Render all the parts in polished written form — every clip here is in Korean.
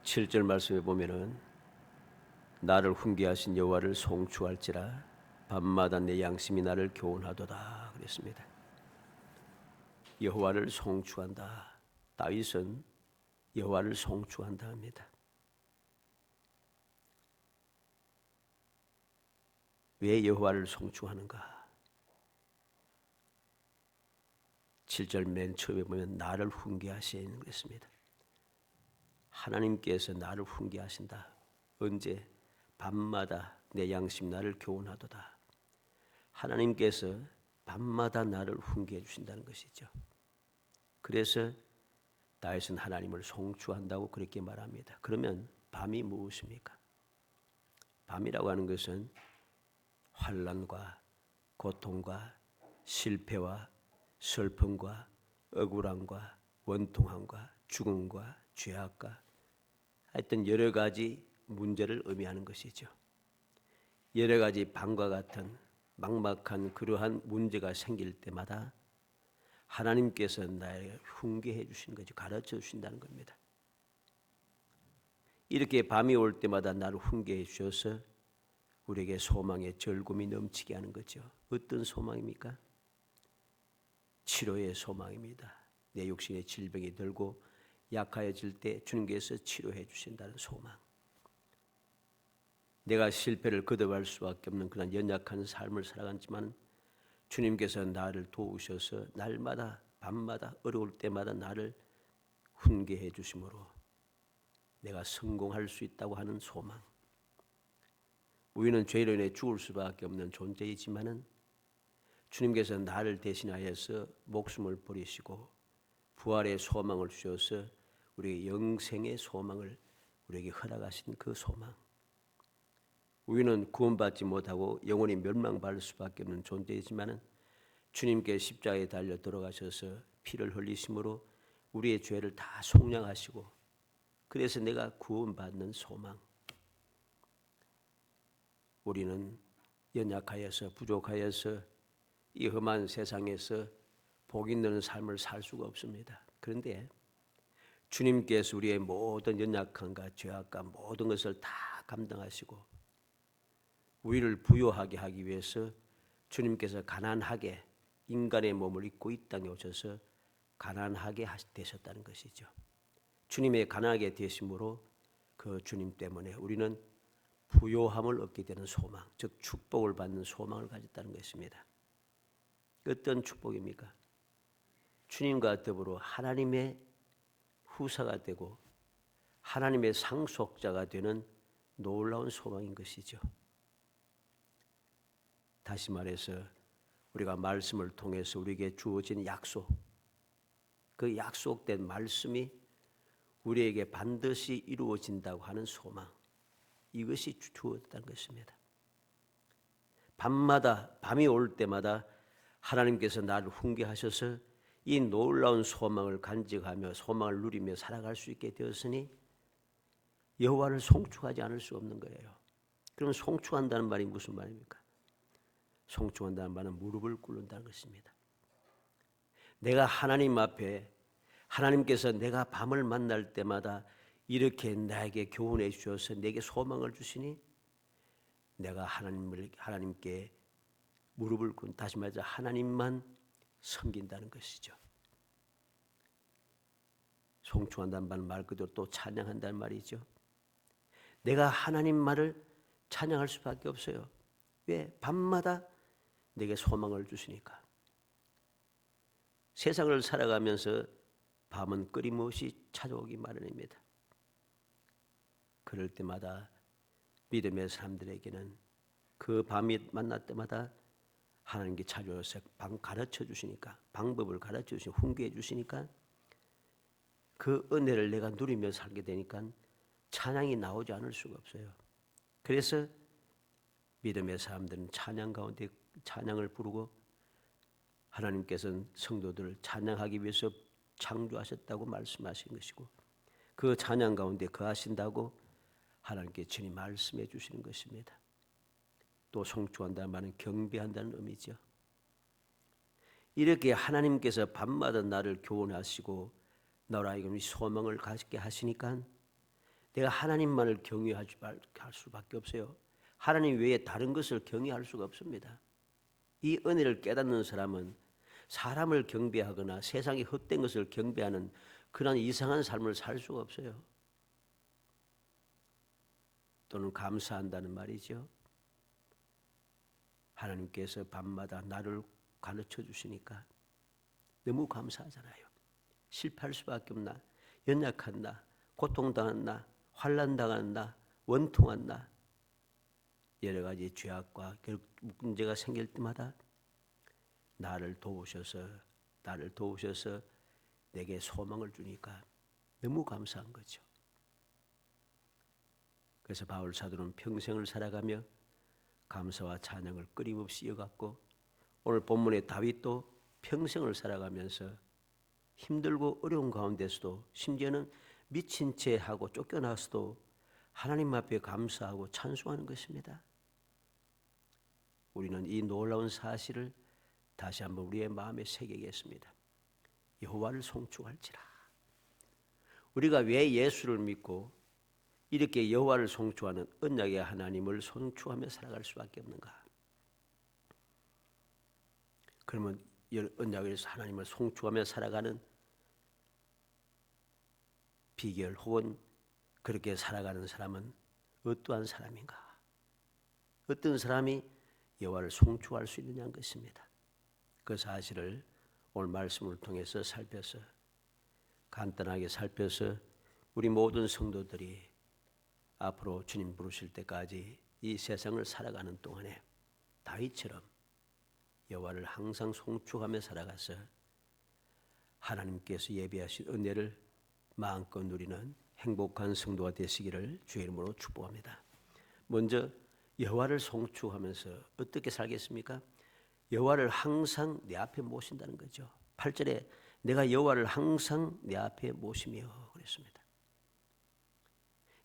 7절 말씀에 보면은 나를 훈계하신 여호와를 송축할지라 밤마다 내 양심이 나를 교훈하도다 그랬습니다. 여호와를 송축한다. 다윗은 여호와를 송축한다 합니다. 왜 여호와를 송축하는가? 7절 맨 처음에 보면 나를 훈계하시는 그랬습니다. 하나님께서 나를 훈계하신다. 언제? 밤마다 내 양심 나를 교훈하도다. 하나님께서 밤마다 나를 훈계해 주신다는 것이죠. 그래서 다윗은 하나님을 송축한다고 그렇게 말합니다. 그러면 밤이 무엇입니까? 밤이라고 하는 것은 환난과 고통과 실패와 슬픔과 억울함과 원통함과 죽음과 죄악과 하여튼 여러 가지 문제를 의미하는 것이죠. 여러 가지 밤과 같은 막막한 그러한 문제가 생길 때마다 하나님께서 나에게 훈계해 주시는 거죠. 가르쳐 주신다는 겁니다. 이렇게 밤이 올 때마다 나를 훈계해 주셔서 우리에게 소망의 절금이 넘치게 하는 거죠. 어떤 소망입니까? 치료의 소망입니다. 내 육신의 질병이 들고 약해질 때 주님께서 치료해 주신다는 소망. 내가 실패를 거듭할 수밖에 없는 그런 연약한 삶을 살아갔지만 주님께서 나를 도우셔서 날마다 밤마다 어려울 때마다 나를 훈계해 주심으로 내가 성공할 수 있다고 하는 소망. 우리는 죄로 인해 죽을 수밖에 없는 존재이지만은 주님께서 나를 대신하여서 목숨을 버리시고 부활의 소망을 주셔서 우리의 영생의 소망을 우리에게 허락하신 그 소망. 우리는 구원받지 못하고 영원히 멸망받을 수밖에 없는 존재이지만은 주님께 십자가에 달려 돌아가셔서 피를 흘리심으로 우리의 죄를 다 속량하시고 그래서 내가 구원받는 소망. 우리는 연약하여서 부족하여서 이 험한 세상에서 복 있는 삶을 살 수가 없습니다. 그런데 주님께서 우리의 모든 연약함과 죄악과 모든 것을 다 감당하시고 우리를 부요하게 하기 위해서 주님께서 가난하게 인간의 몸을 입고 이 땅에 오셔서 가난하게 되셨다는 것이죠. 주님의 가난하게 되심으로 그 주님 때문에 우리는 부요함을 얻게 되는 소망, 즉 축복을 받는 소망을 가졌다는 것입니다. 어떤 축복입니까? 주님과 더불어 하나님의 후사가 되고 하나님의 상속자가 되는 놀라운 소망인 것이죠. 다시 말해서 우리가 말씀을 통해서 우리에게 주어진 약속, 그 약속된 말씀이 우리에게 반드시 이루어진다고 하는 소망, 이것이 주어졌다는 것입니다. 밤이 올 때마다 하나님께서 나를 훈계하셔서 이 놀라운 소망을 간직하며 소망을 누리며 살아갈 수 있게 되었으니 여호와를 송축하지 않을 수 없는 거예요. 그럼 송축한다는 말이 무슨 말입니까? 송축한다는 말은 무릎을 꿇는다는 것입니다. 내가 하나님 앞에 하나님께서 내가 밤을 만날 때마다 이렇게 나에게 교훈해 주셔서 내게 소망을 주시니 내가 하나님께 무릎을 꿇는, 다시 말해서 하나님만 섬긴다는 것이죠. 송축한다는 말은 말 그대로 또 찬양한다는 말이죠. 내가 하나님 말을 찬양할 수밖에 없어요. 왜? 밤마다 내게 소망을 주시니까. 세상을 살아가면서 밤은 끊임없이 찾아오기 마련입니다. 그럴 때마다 믿음의 사람들에게는 그 밤이 만날 때마다 하나님께 찾아와서 가르쳐 주시니까, 방법을 가르쳐 주시고 훈계해 주시니까 그 은혜를 내가 누리며 살게 되니까 찬양이 나오지 않을 수가 없어요. 그래서 믿음의 사람들은 찬양 가운데 찬양을 부르고 하나님께서는 성도들을 찬양하기 위해서 창조하셨다고 말씀하신 것이고 그 찬양 가운데 거하신다고 하나님께 친히 말씀해 주시는 것입니다. 또 송축한다는 말은 경배한다는 의미죠. 이렇게 하나님께서 밤마다 나를 교훈하시고 너라에게 소망을 갖게 하시니까 내가 하나님만을 경외할 수밖에 없어요. 하나님 외에 다른 것을 경외할 수가 없습니다. 이 은혜를 깨닫는 사람은 사람을 경배하거나 세상의 헛된 것을 경배하는 그런 이상한 삶을 살 수가 없어요. 또는 감사한다는 말이죠. 하나님께서 밤마다 나를 가르쳐 주시니까 너무 감사하잖아요. 실패할 수밖에 없나, 연약한 나, 고통당한 나, 환난당한 나, 원통한 나, 여러 가지 죄악과 문제가 생길 때마다 나를 도우셔서 내게 소망을 주니까 너무 감사한 거죠. 그래서 바울 사도는 평생을 살아가며 감사와 찬양을 끊임없이 이어갔고, 오늘 본문의 다윗도 평생을 살아가면서 힘들고 어려운 가운데서도 심지어는 미친 채 하고 쫓겨나서도 하나님 앞에 감사하고 찬송하는 것입니다. 우리는 이 놀라운 사실을 다시 한번 우리의 마음에 새기겠습니다. 여호와를 송축할지라. 우리가 왜 예수를 믿고 이렇게 여호와를 송축하는 언약의 하나님을 송축하며 살아갈 수밖에 없는가? 그러면 언약에서 하나님을 송축하며 살아가는 비결 혹은 그렇게 살아가는 사람은 어떠한 사람인가? 어떤 사람이 여호와를 송축할 수 있느냐는 것입니다. 그 사실을 오늘 말씀을 통해서 간단하게 살펴서 우리 모든 성도들이 앞으로 주님 부르실 때까지 이 세상을 살아가는 동안에 다윗처럼 여호와를 항상 송축하며 살아가서 하나님께서 예비하신 은혜를 마음껏 누리는 행복한 성도가 되시기를 주의 이름으로 축복합니다. 먼저 여호와를 송축하면서 어떻게 살겠습니까? 여호와를 항상 내 앞에 모신다는 거죠. 8절에 내가 여호와를 항상 내 앞에 모시며 그랬습니다.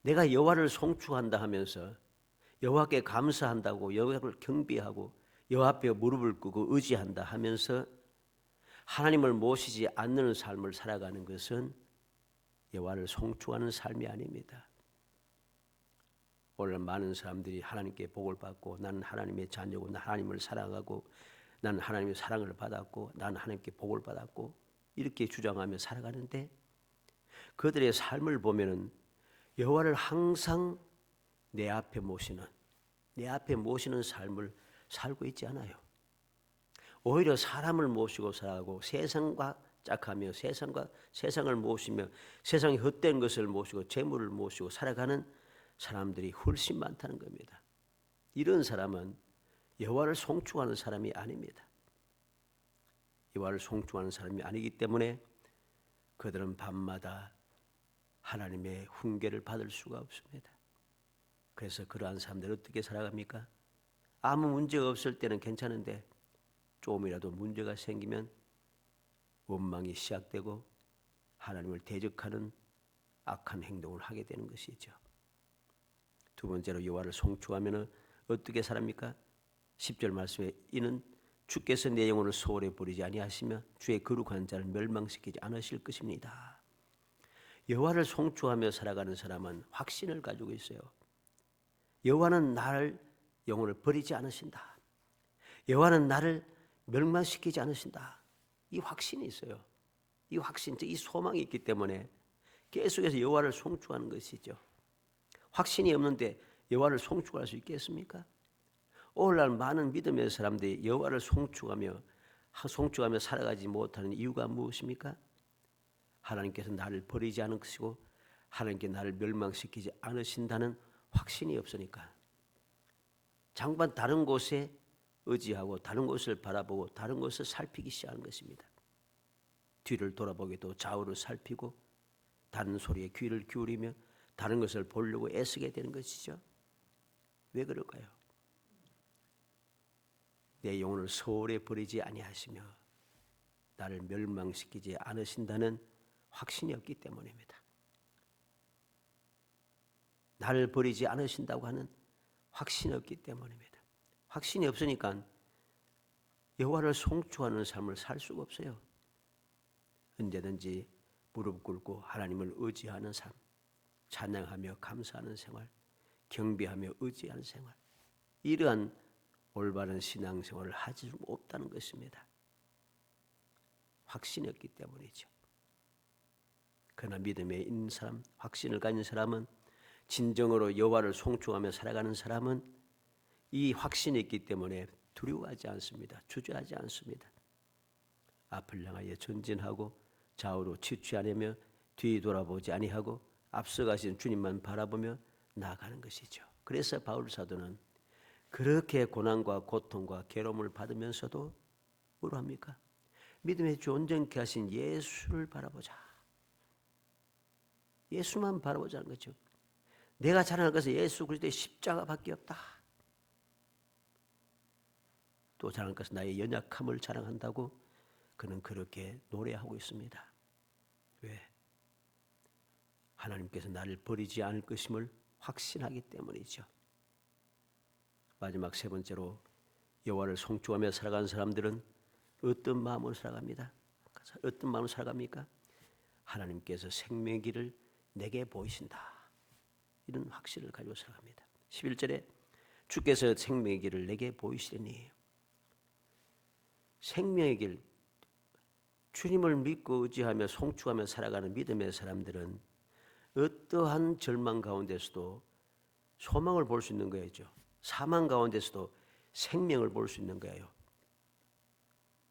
내가 여호와를 송축한다 하면서 여호와께 감사한다고, 여호와를 경배하고 여호와 앞에 무릎을 꿇고 의지한다 하면서 하나님을 모시지 않는 삶을 살아가는 것은 여호와를 송축하는 삶이 아닙니다. 오늘 많은 사람들이 하나님께 복을 받고 나는 하나님의 자녀고 나는 하나님을 사랑하고 나는 하나님의 사랑을 받았고 나는 하나님께 복을 받았고 이렇게 주장하며 살아가는데 그들의 삶을 보면은 여호와를 항상 내 앞에 모시는 삶을 살고 있지 않아요. 오히려 사람을 모시고 살아가고 세상과 짝하며 세상을 모시며 세상의 헛된 것을 모시고 재물을 모시고 살아가는 사람들이 훨씬 많다는 겁니다. 이런 사람은 여호와를 송축하는 사람이 아닙니다. 여호와를 송축하는 사람이 아니기 때문에 그들은 밤마다 하나님의 훈계를 받을 수가 없습니다. 그래서 그러한 사람들은 어떻게 살아갑니까? 아무 문제가 없을 때는 괜찮은데 조금이라도 문제가 생기면 원망이 시작되고 하나님을 대적하는 악한 행동을 하게 되는 것이죠. 두 번째로 여호와를 송축하면 어떻게 살합니까? 10절 말씀에 이는 주께서 내 영혼을 소홀히 버리지 아니하시며 주의 거룩한 자를 멸망시키지 않으실 것입니다. 여호와를 송축하며 살아가는 사람은 확신을 가지고 있어요. 여호와는 나를 영혼을 버리지 않으신다. 여호와는 나를 멸망시키지 않으신다. 이 확신이 있어요. 이 확신, 이 소망이 있기 때문에 계속해서 여호와를 송축하는 것이죠. 확신이 없는데 여호와를 송축할 수 있겠습니까? 오늘날 많은 믿음의 사람들이 여호와를 송축하며 살아가지 못하는 이유가 무엇입니까? 하나님께서 나를 버리지 않으시고 하나님께 나를 멸망시키지 않으신다는 확신이 없으니까 장반 다른 곳에 의지하고 다른 곳을 바라보고 다른 곳을 살피기 시작하는 것입니다. 뒤를 돌아보기도 좌우를 살피고 다른 소리에 귀를 기울이며 다른 것을 보려고 애쓰게 되는 것이죠. 왜 그럴까요? 내 영혼을 소홀히 버리지 아니하시며 나를 멸망시키지 않으신다는 확신이 없기 때문입니다. 나를 버리지 않으신다고 하는 확신이 없기 때문입니다. 확신이 없으니까 여호와를 송축하는 삶을 살 수가 없어요. 언제든지 무릎 꿇고 하나님을 의지하는 삶. 찬양하며 감사하는 생활, 경배하며 의지하는 생활, 이러한 올바른 신앙생활을 하지 못하는 것입니다. 확신이 없기 때문이죠. 그러나 믿음에 있는 사람, 확신을 가진 사람은, 진정으로 여호와를 송축하며 살아가는 사람은 이 확신이 있기 때문에 두려워하지 않습니다. 주저하지 않습니다. 앞을 향하여 전진하고 좌우로 치추지 않으며 뒤 돌아보지 아니하고 앞서가신 주님만 바라보며 나아가는 것이죠. 그래서 바울 사도는 그렇게 고난과 고통과 괴로움을 받으면서도 뭐로 합니까? 믿음의 주 온전케 하신 예수를 바라보자. 예수만 바라보자는 거죠. 내가 자랑할 것은 예수 그리스도의 십자가밖에 없다. 또 자랑할 것은 나의 연약함을 자랑한다고 그는 그렇게 노래하고 있습니다. 왜? 하나님께서 나를 버리지 않을 것임을 확신하기 때문이죠. 마지막 세 번째로 여호와를 송축하며 살아가는 사람들은 어떤 마음으로 살아갑니다? 어떤 마음으로 살아갑니까? 하나님께서 생명의 길을 내게 보이신다. 이런 확신을 가지고 살아갑니다. 11절에 주께서 생명의 길을 내게 보이시리니, 생명의 길, 주님을 믿고 의지하며 송축하며 살아가는 믿음의 사람들은 어떠한 절망 가운데서도 소망을 볼 수 있는 거죠. 사망 가운데서도 생명을 볼 수 있는 거예요.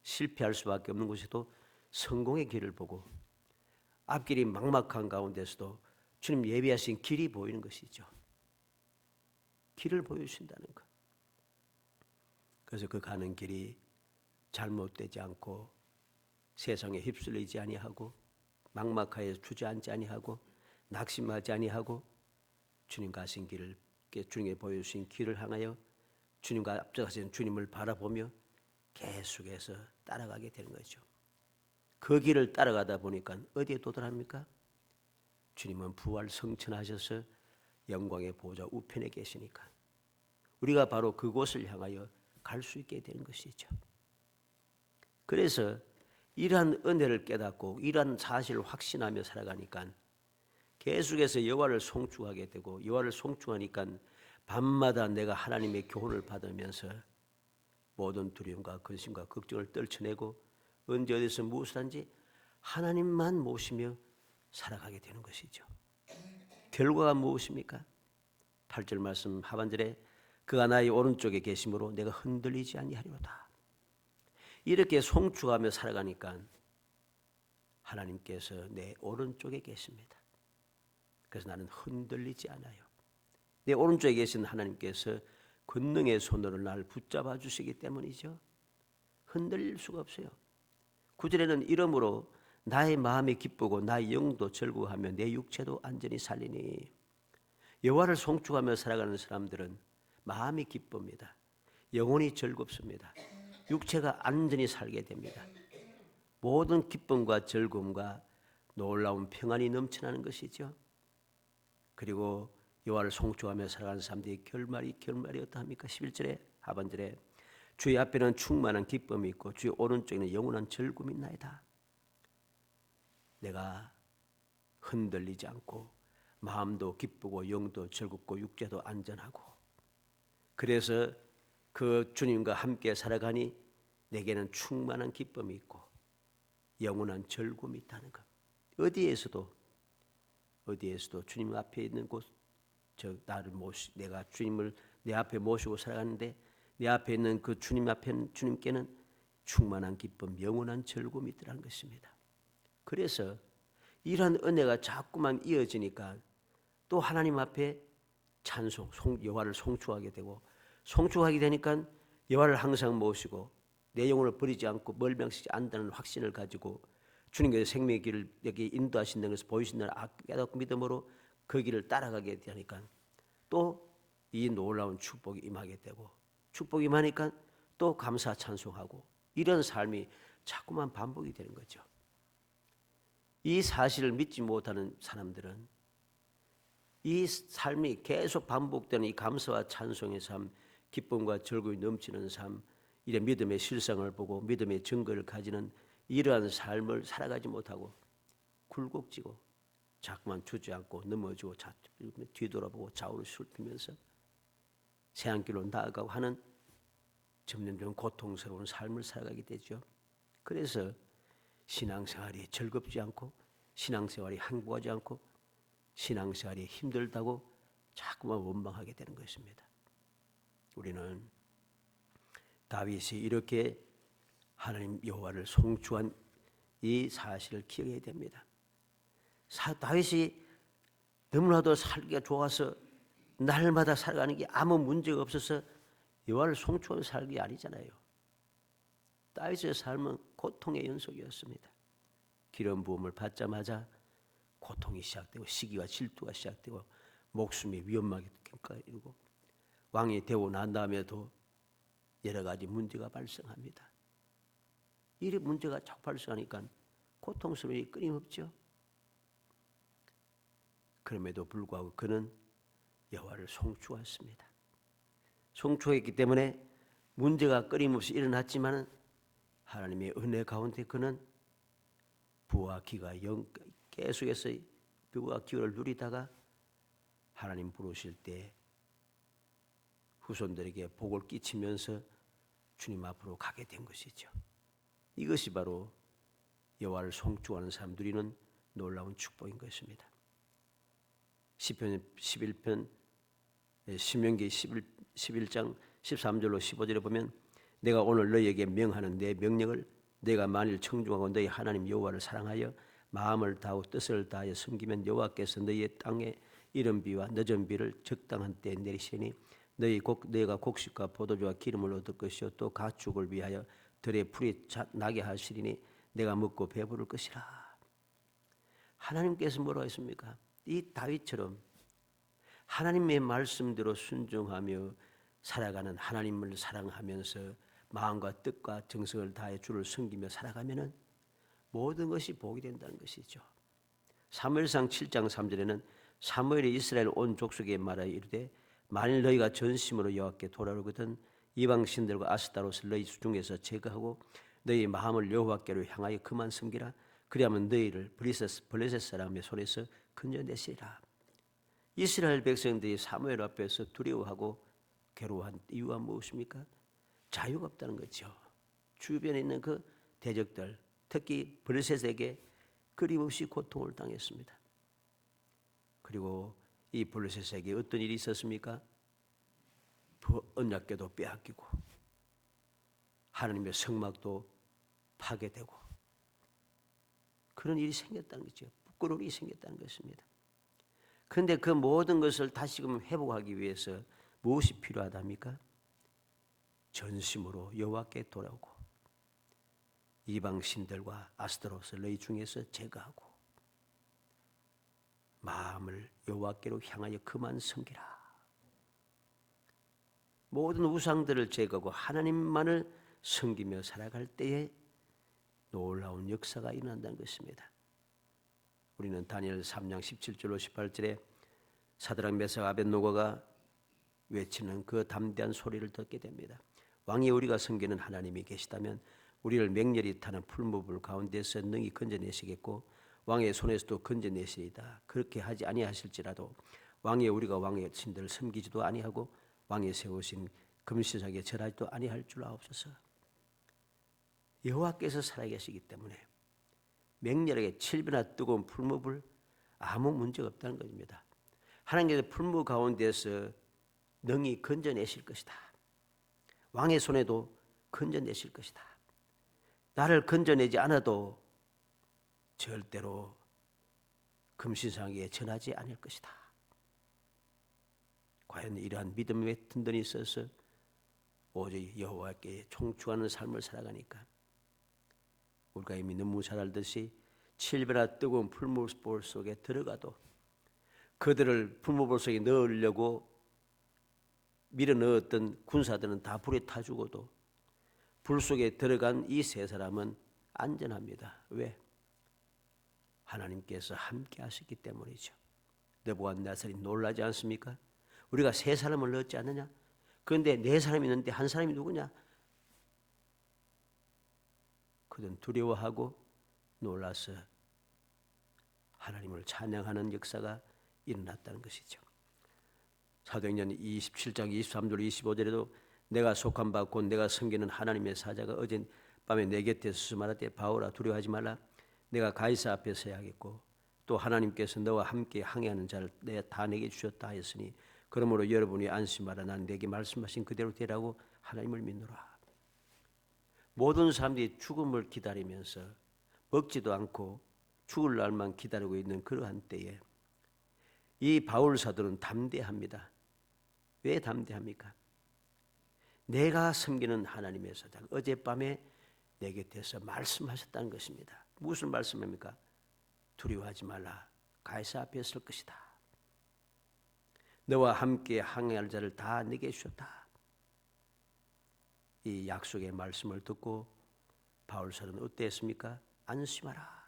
실패할 수밖에 없는 곳에도 성공의 길을 보고, 앞길이 막막한 가운데서도 주님 예비하신 길이 보이는 것이죠. 길을 보여주신다는 것. 그래서 그 가는 길이 잘못되지 않고 세상에 휩쓸리지 아니하고 막막하여 주저앉지 아니하고 낙심하지 아니하고 주님 가신 길을, 주님께 보여주신 길을 향하여 주님과 앞서가신 주님을 바라보며 계속해서 따라가게 되는 거죠. 그 길을 따라가다 보니까 어디에 도달합니까? 주님은 부활 성천하셔서 영광의 보좌 우편에 계시니까 우리가 바로 그곳을 향하여 갈 수 있게 되는 것이죠. 그래서 이러한 은혜를 깨닫고 이러한 사실을 확신하며 살아가니까 계속해서 여호와를 송축하게 되고, 여호와를 송축하니까 밤마다 내가 하나님의 교훈을 받으면서 모든 두려움과 근심과 걱정을 떨쳐내고 언제 어디서 무엇을 한지 하나님만 모시며 살아가게 되는 것이죠. 결과가 무엇입니까? 8절 말씀 하반절에 그가 나의 오른쪽에 계심으로 내가 흔들리지 아니하리로다. 이렇게 송축하며 살아가니까 하나님께서 내 오른쪽에 계십니다. 그래서 나는 흔들리지 않아요. 내 오른쪽에 계신 하나님께서 권능의 손으로 나를 붙잡아 주시기 때문이죠. 흔들릴 수가 없어요. 9절에는 이러므로 나의 마음이 기쁘고 나의 영도 즐거워하며 내 육체도 안전히 살리니, 여호와를 송축하며 살아가는 사람들은 마음이 기쁩니다. 영혼이 즐겁습니다. 육체가 안전히 살게 됩니다. 모든 기쁨과 즐거움과 놀라운 평안이 넘쳐나는 것이죠. 그리고 여호와를 송축하며 살아가는 사람들의 결말이 어떠합니까? 11절에 하반절에 주의 앞에는 충만한 기쁨이 있고 주의 오른쪽에는 영원한 즐거움이 있나이다. 내가 흔들리지 않고 마음도 기쁘고 영도 즐겁고 육체도 안전하고, 그래서 그 주님과 함께 살아가니 내게는 충만한 기쁨이 있고 영원한 즐거움이 있다는 것. 어디에서도 주님 앞에 있는 곳, 내가 주님을 내 앞에 모시고 살아가는데 내 앞에 있는 그 주님께는 충만한 기쁨, 영원한 즐거움이 있더라는 것입니다. 그래서 이러한 은혜가 자꾸만 이어지니까 또 하나님 앞에 찬송, 여호와를 송축하게 되고, 송축하게 되니까 여호와를 항상 모시고 내 영혼을 버리지 않고 멸망시키지 않는다는 확신을 가지고 주님께서 생명의 길을 여기 인도하신다는 것을 보이신다는 깨닫고 믿음으로 그 길을 따라가게 되니까 또 이 놀라운 축복이 임하게 되고, 축복이 임하니까 또 감사 찬송하고, 이런 삶이 자꾸만 반복이 되는 거죠. 이 사실을 믿지 못하는 사람들은 이 삶이 계속 반복되는 이 감사와 찬송의 삶, 기쁨과 즐거움이 넘치는 삶, 이런 믿음의 실상을 보고 믿음의 증거를 가지는 이러한 삶을 살아가지 못하고 굴곡지고 자꾸만 주저앉고 넘어지고 뒤돌아보고 좌우를 슬피면서 새안길로 나아가고 하는 점점 고통스러운 삶을 살아가게 되죠. 그래서 신앙생활이 즐겁지 않고 신앙생활이 행복하지 않고 신앙생활이 힘들다고 자꾸만 원망하게 되는 것입니다. 우리는 다윗이 이렇게 하나님 여호와를 송축한 이 사실을 기억해야 됩니다. 다윗이 너무나도 살기가 좋아서 날마다 살아가는 게 아무 문제가 없어서 여호와를 송축하는 살기 아니잖아요. 다윗의 삶은 고통의 연속이었습니다. 기름 부음을 받자마자 고통이 시작되고 시기와 질투가 시작되고 목숨이 위험하게 이르고 왕이 되고 난 다음에도 여러 가지 문제가 발생합니다. 이 문제가 자꾸 발생하니까 고통스러움이 끊임없죠. 그럼에도 불구하고 그는 여호와를 송축했습니다. 송축했기 때문에 문제가 끊임없이 일어났지만 하나님의 은혜 가운데 그는 부와 기가 계속해서 부와 기를 누리다가 하나님 부르실 때 후손들에게 복을 끼치면서 주님 앞으로 가게 된 것이죠. 이것이 바로 여호와를 송축하는 사람 누리는 놀라운 축복인 것입니다. 시편 11편 신명기 11장 13절로 15절에 보면 내가 오늘 너희에게 명하는 내 명령을 내가 만일 청중하고 너희 하나님 여호와를 사랑하여 마음을 다하고 뜻을 다하여 섬기면 여호와께서 너희의 땅에 이른 비와 늦은 비를 적당한 때에 내리시니 너희가 곡식과 포도주와 기름을 얻을 것이요 또 가축을 위하여 들에 풀이 나게 하시리니 내가 먹고 배부를 것이라. 하나님께서 뭐라고 했습니까? 이 다윗처럼 하나님의 말씀대로 순종하며 살아가는 하나님을 사랑하면서 마음과 뜻과 정성을 다해 주를 섬기며 살아가면은 모든 것이 복이 된다는 것이죠. 사무엘상 7장 3절에는 사무엘이 이스라엘 온 족속에 말하여 이르되 만일 너희가 전심으로 여호와께 돌아오거든 이방 신들과 아스타롯을 너희 중에서 제거하고 너희 마음을 여호와께로 향하여 그만 섬기라. 그리하면 너희를 블레셋 사람의 손에서 건져내시리라. 이스라엘 백성들이 사무엘 앞에서 두려워하고 괴로워한 이유가 무엇입니까? 자유가 없다는 거죠. 주변에 있는 그 대적들, 특히 블레셋에게 끊임없이 고통을 당했습니다. 그리고 이 블레셋에게 어떤 일이 있었습니까? 언약궤도 빼앗기고 하나님의 성막도 파괴되고 그런 일이 생겼다는 거죠. 부끄러움이 생겼다는 것입니다. 그런데 그 모든 것을 다시금 회복하기 위해서 무엇이 필요하답니까? 전심으로 여호와께 돌아오고 이방 신들과 아스타롯을 너희 중에서 제거하고 마음을 여호와께로 향하여 그만 섬기라. 모든 우상들을 제거하고 하나님만을 섬기며 살아갈 때에 놀라운 역사가 일어난다는 것입니다. 우리는 다니엘 3장 17절로 18절에 사드락 메삭 아벳노고가 외치는 그 담대한 소리를 듣게 됩니다. 왕이 우리가 섬기는 하나님이 계시다면 우리를 맹렬히 타는 풀무불 가운데서 능히 건져내시겠고 왕의 손에서도 건져내시리이다. 그렇게 하지 아니하실지라도 우리가 왕의 신들을 섬기지도 아니하고 왕이 세우신 금시작에 절하지도 아니할 줄 아옵소서. 여호와께서 살아계시기 때문에 맹렬하게 7배나 뜨거운 풀무불 아무 문제가 없다는 것입니다. 하나님께서 풀무 가운데서 능히 건져내실 것이다. 왕의 손에도 건져내실 것이다. 나를 건져내지 않아도 절대로 금신상에 전하지 않을 것이다. 과연 이러한 믿음의 든든히 있어서 오직 여호와께 총추하는 삶을 살아가니까 우리가 이미 너무 잘 알듯이 7배나 뜨거운 풀무불 속에 들어가도 그들을 풀무불 속에 넣으려고 밀어 넣었던 군사들은 다 불에 타 죽어도 불 속에 들어간 이 세 사람은 안전합니다. 왜? 하나님께서 함께 하셨기 때문이죠. 느부갓네살이 놀라지 않습니까? 우리가 세 사람을 넣었지 않느냐? 그런데 네 사람이 있는데 한 사람이 누구냐? 그들은 두려워하고 놀라서 하나님을 찬양하는 역사가 일어났다는 것이죠. 사도행전 27장 23절 25절에도 내가 속한 바 곧 내가 섬기는 하나님의 사자가 어젯밤에 내 곁에서 말하되 바울아 두려워하지 말라. 내가 가이사 앞에 서야겠고 또 하나님께서 너와 함께 항해하는 자를 다 내게 주셨다 하였으니 그러므로 여러분이 안심하라. 난 내게 말씀하신 그대로 되라고 하나님을 믿노라. 모든 사람들이 죽음을 기다리면서 먹지도 않고 죽을 날만 기다리고 있는 그러한 때에 이 바울 사도는 담대합니다. 왜 담대합니까? 내가 섬기는 하나님의 사자가 어젯밤에 내 곁에서 말씀하셨다는 것입니다. 무슨 말씀입니까? 두려워하지 말라. 가이사 앞에 설 것이다. 너와 함께 항해할 자를 다 내게 주셨다. 이 약속의 말씀을 듣고 바울 사도는 어땠습니까? 안심하라.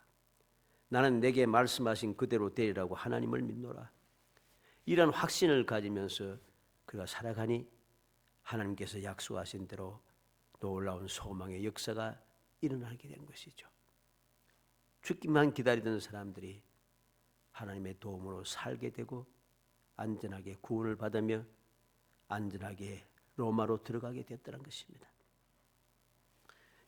나는 내게 말씀하신 그대로 되리라고 하나님을 믿노라. 이런 확신을 가지면서 그가 살아가니 하나님께서 약속하신 대로 놀라운 소망의 역사가 일어나게 된 것이죠. 죽기만 기다리던 사람들이 하나님의 도움으로 살게 되고 안전하게 구원을 받으며 안전하게 로마로 들어가게 됐다는 것입니다.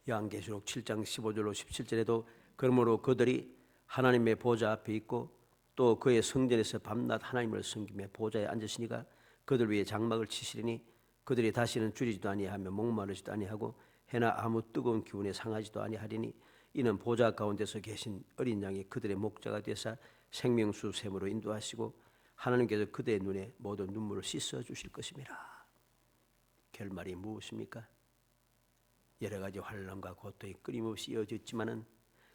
요한계시록 7장 15절로 17절에도 그러므로 그들이 하나님의 보좌 앞에 있고 또 그의 성전에서 밤낮 하나님을 섬기며 보좌에 앉으시니가 그들 위에 장막을 치시리니 그들이 다시는 줄이지도 아니하며 목마르지도 아니하고 해나 아무 뜨거운 기운에 상하지도 아니하리니 이는 보좌 가운데서 계신 어린 양이 그들의 목자가 되사 생명수 샘으로 인도하시고 하나님께서 그들의 눈에 모든 눈물을 씻어 주실 것입니다. 결말이 무엇입니까? 여러 가지 환난과 고통이 끊임없이 이어졌지만은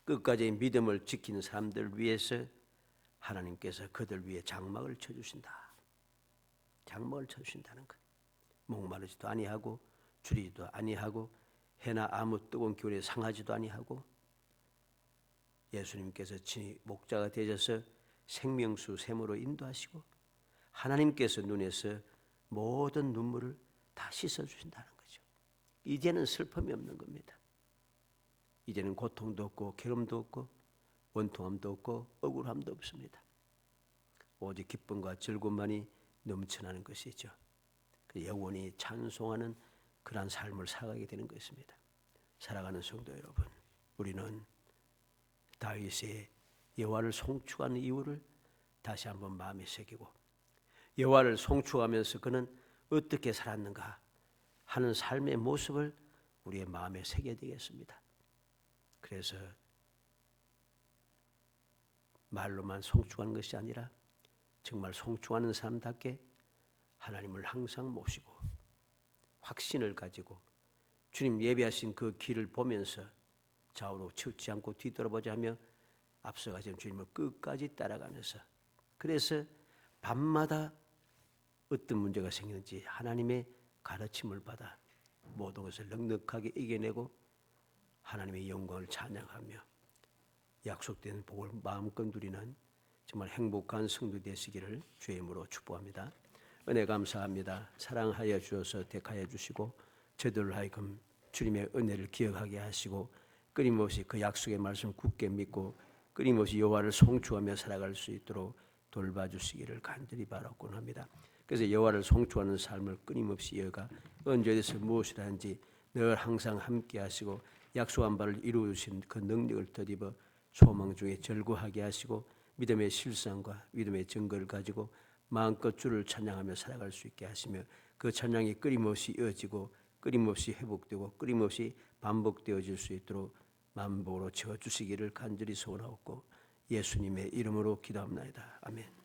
끝까지 믿음을 지키는 사람들 위해서 하나님께서 그들 위해 장막을 쳐주신다. 장막을 쳐주신다는 것. 목마르지도 아니하고 줄이지도 아니하고 해나 아무 뜨거운 기운에 상하지도 아니하고 예수님께서 친히 목자가 되셔서 생명수 샘으로 인도하시고 하나님께서 눈에서 모든 눈물을 다 씻어주신다는 거죠. 이제는 슬픔이 없는 겁니다. 이제는 고통도 없고 괴로움도 없고 원통함도 없고 억울함도 없습니다. 오직 기쁨과 즐거움만이 넘쳐나는 것이죠. 영원히 찬송하는 그러한 삶을 살아가게 되는 것입니다. 살아가는 성도 여러분, 우리는 다윗의 여호와를 송축하는 이유를 다시 한번 마음에 새기고 여호와를 송축하면서 그는 어떻게 살았는가 하는 삶의 모습을 우리의 마음에 새겨야 되겠습니다. 그래서 말로만 송축하는 것이 아니라 정말 송축하는 사람답게 하나님을 항상 모시고 확신을 가지고 주님 예비하신 그 길을 보면서 좌우로 치우치 않고 뒤돌아보자 하며 앞서가신 주님을 끝까지 따라가면서 그래서 밤마다 어떤 문제가 생기는지 하나님의 가르침을 받아 모든 것을 넉넉하게 이겨내고 하나님의 영광을 찬양하며 약속된 복을 마음껏 누리는 정말 행복한 성도 되시기를 주의 이름으로 축복합니다. 은혜 감사합니다. 사랑하여 주셔서 택하여 주시고 저들을 하여금 주님의 은혜를 기억하게 하시고 끊임없이 그 약속의 말씀을 굳게 믿고 끊임없이 여호와를 송축하며 살아갈 수 있도록 돌봐주시기를 간절히 바라곤 합니다. 그래서 여호와를 송축하는 삶을 끊임없이 이어가 언제 어디서 무엇을 하는지 늘 항상 함께 하시고 약속한 바를 이루어주신 그 능력을 덧입어 소망 중에 절구하게 하시고 믿음의 실상과 믿음의 증거를 가지고 마음껏 주를 찬양하며 살아갈 수 있게 하시며 그 찬양이 끊임없이 이어지고 끊임없이 회복되고 끊임없이 반복되어질 수 있도록 만복으로 채워주시기를 간절히 소원하옵고 예수님의 이름으로 기도합나이다. 아멘.